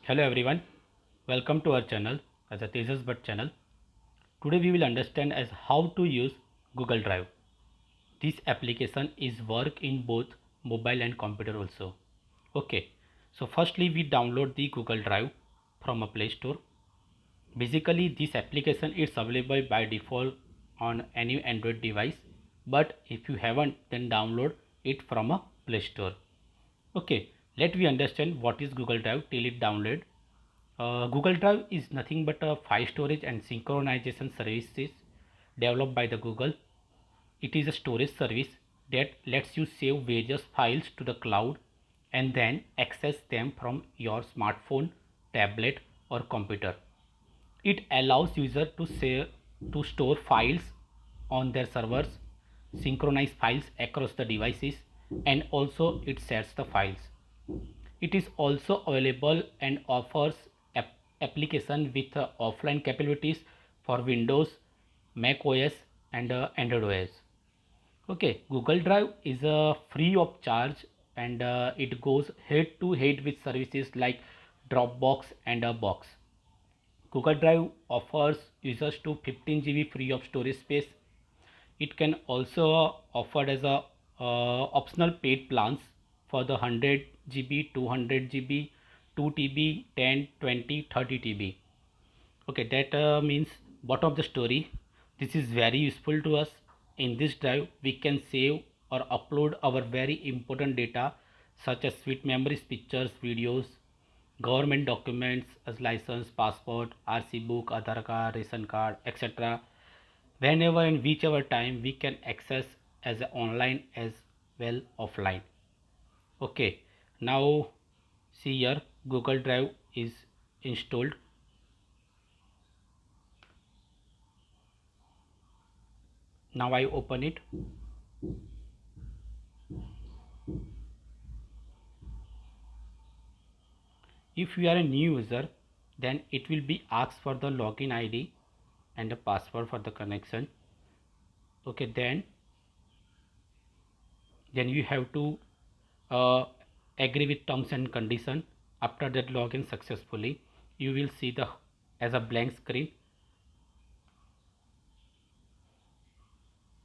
Hello everyone, welcome to our channel as a Tejas Bhatt channel. Today we will understand as how to use Google Drive. This application is work in both mobile and computer also. Okay, so firstly we download the Google Drive from a Play Store. Basically this application is available by default on any Android device, but if you haven't then download it from a Play Store. Okay, let me understand what is Google Drive till it download. Google Drive is nothing but a file storage and synchronization services developed by the Google. It is a storage service that lets you save various files to the cloud and then access them from your smartphone, tablet or computer. It allows user to store files on their servers, synchronize files across the devices, and also it shares the files. It is also available and offers application with offline capabilities for Windows, Mac OS and Android OS. Okay, Google Drive is free of charge and it goes head to head with services like Dropbox and Box. Google Drive offers users to 15 GB free of storage space. It can also offered as a optional paid plans for the 100 GB, 200 GB, 2 TB, 10, 20, 30 TB. Okay, that means bottom of the story. This is very useful to us. In this drive, we can save or upload our very important data such as sweet memories, pictures, videos, government documents as license, passport, RC book, Aadhaar card, ration card, etc. Whenever and whichever time we can access as online as well offline. Okay, now see here Google Drive is installed. Now I open it. If you are a new user, then it will be asked for the login ID and the password for the connection. Okay, then you have to uh, agree with terms and condition. After that login successfully, you will see the as a blank screen.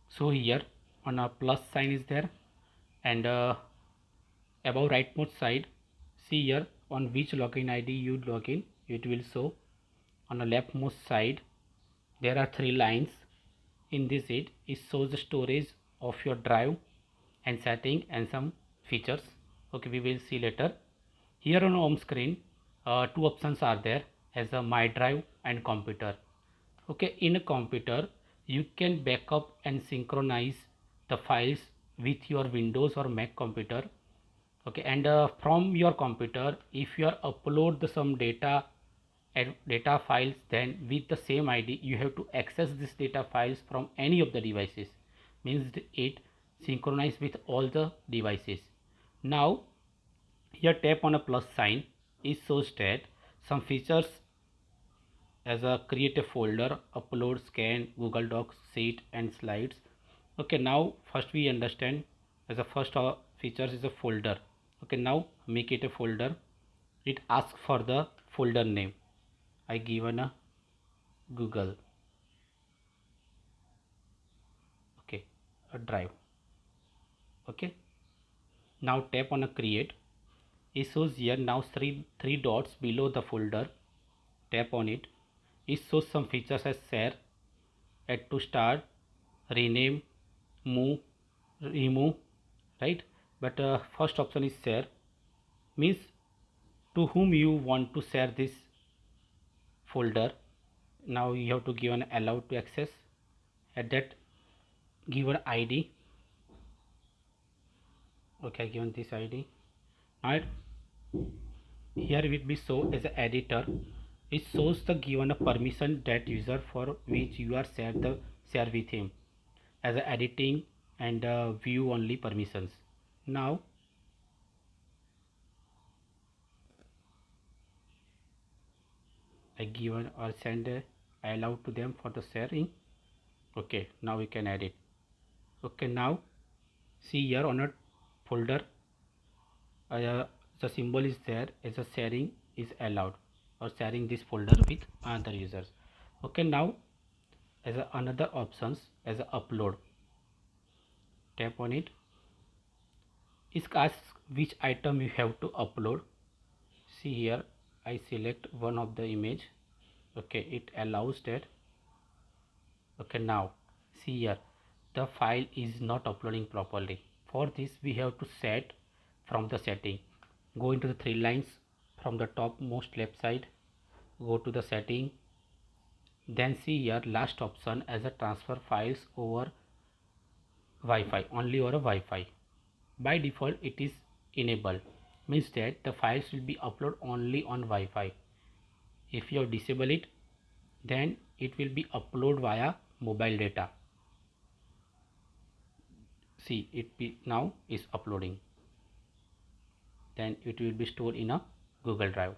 So here on a plus sign is there, and above rightmost side, see here on which login ID you login, it will show. On the leftmost side there are three lines. In this it shows the storage of your drive and setting and some features. Okay, we will see later. Here on home screen, two options are there as a my drive and computer. Okay, in a computer you can backup and synchronize the files with your Windows or Mac computer. Okay, and from your computer if you are upload some data and data files, then with the same ID you have to access this data files from any of the devices, means it synchronize with all the devices. Now here tap on a plus sign. It shows that some features as a create a folder, upload, scan, Google Docs, sheet and slides. Okay, now first we understand as a first features is a folder. Okay, now make it a folder. It asks for the folder name. I given a Google. Okay, a drive. Okay, now tap on a create. It shows here now three dots below the folder. Tap on it. It shows some features as share, add to start, rename, move, remove, right? But first option is share, means to whom you want to share this folder. Now you have to give an allow to access. At that given ID. Okay, given this ID. Now here it will be show as an editor. It shows the given a permission that user for which you are share with him as a editing and view only permissions. Now I given or send I allow to them for the sharing. Okay, now we can edit. Okay, now see here on a folder, the symbol is there as a sharing is allowed, or sharing this folder with other users. Okay, now as another options as a upload, tap on it. It asks which item you have to upload. See here, I select one of the image. Okay, it allows that. Okay, now see here, the file is not uploading properly. For this we have to set from the setting. Go into the three lines from the top most left side, go to the setting, then see here last option as a transfer files over Wi-Fi, only over a Wi-Fi. By default it is enabled, means that the files will be uploaded only on Wi-Fi. If you disable it, then it will be upload via mobile data. See, now is uploading, then it will be stored in a Google Drive.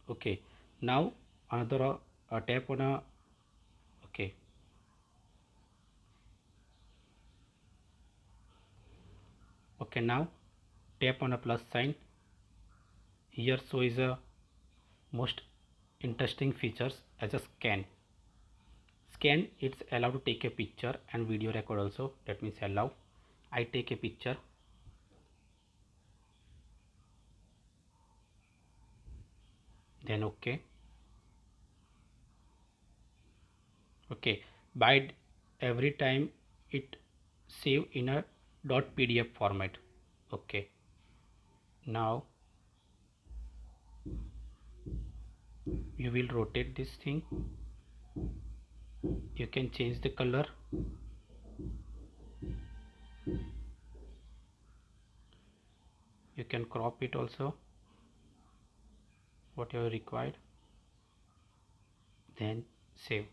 Okay, now another tap on a, okay, okay, now tap on a plus sign. Here so is a most interesting features as a scan. It's allowed to take a picture and video record also, that means allow. I take a picture, then okay. Okay, by every time it save in a .pdf format. Okay, now you will rotate this thing. You can change the color. You can crop it also, whatever required, then save.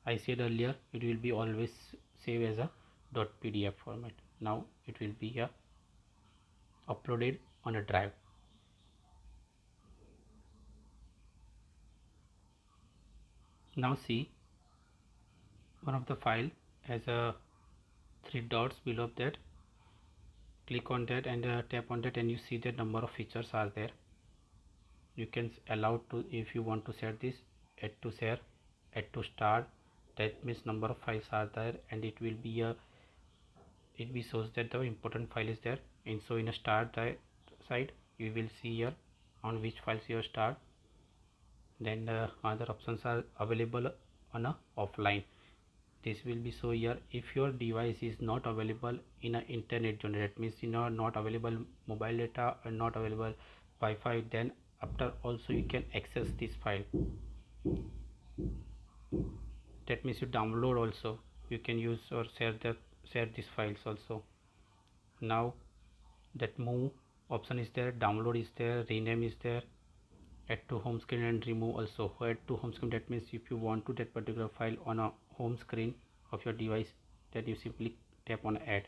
I said earlier it will be always save as a .pdf format. Now it will be uploaded on a drive. Now see, one of the file has a three dots below that. Click on that and tap on that, and you see the number of features are there. You can allow to, if you want to set this, add to share, add to start. That means number of files are there, and it will be shows that the important file is there. And so in a start side you will see here on which files you start. Then other options are available on a offline. This will be so here if your device is not available in a internet zone, that means not available mobile data and not available Wi-Fi, then after also you can access this file. That means you download also, you can use or share these files also. Now that move option is there, download is there, rename is there, add to home screen and remove also. Add to home screen, that means if you want to that particular file on a home screen of your device, then you simply tap on add.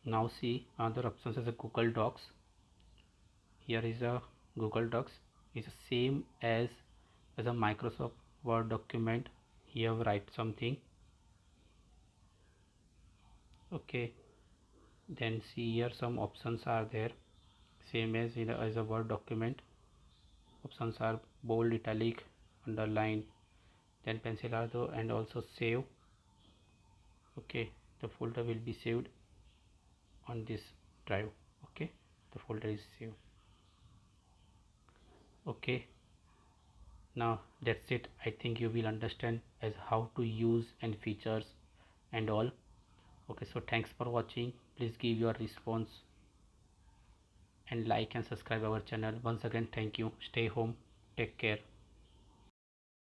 Now see other options as a Google Docs. Here is a Google Docs, is the same as a Microsoft Word document. Here write something. Okay, then see here some options are there, same as as a Word document. Options are bold, italic, underline, then pencil arrow, and also save. Okay, the folder will be saved on this drive. Okay, the folder is saved. Okay, now that's it. I think you will understand as how to use and features and all. Okay, so thanks for watching. Please give your response and like and subscribe our channel. Once again, thank you. Stay home, take care.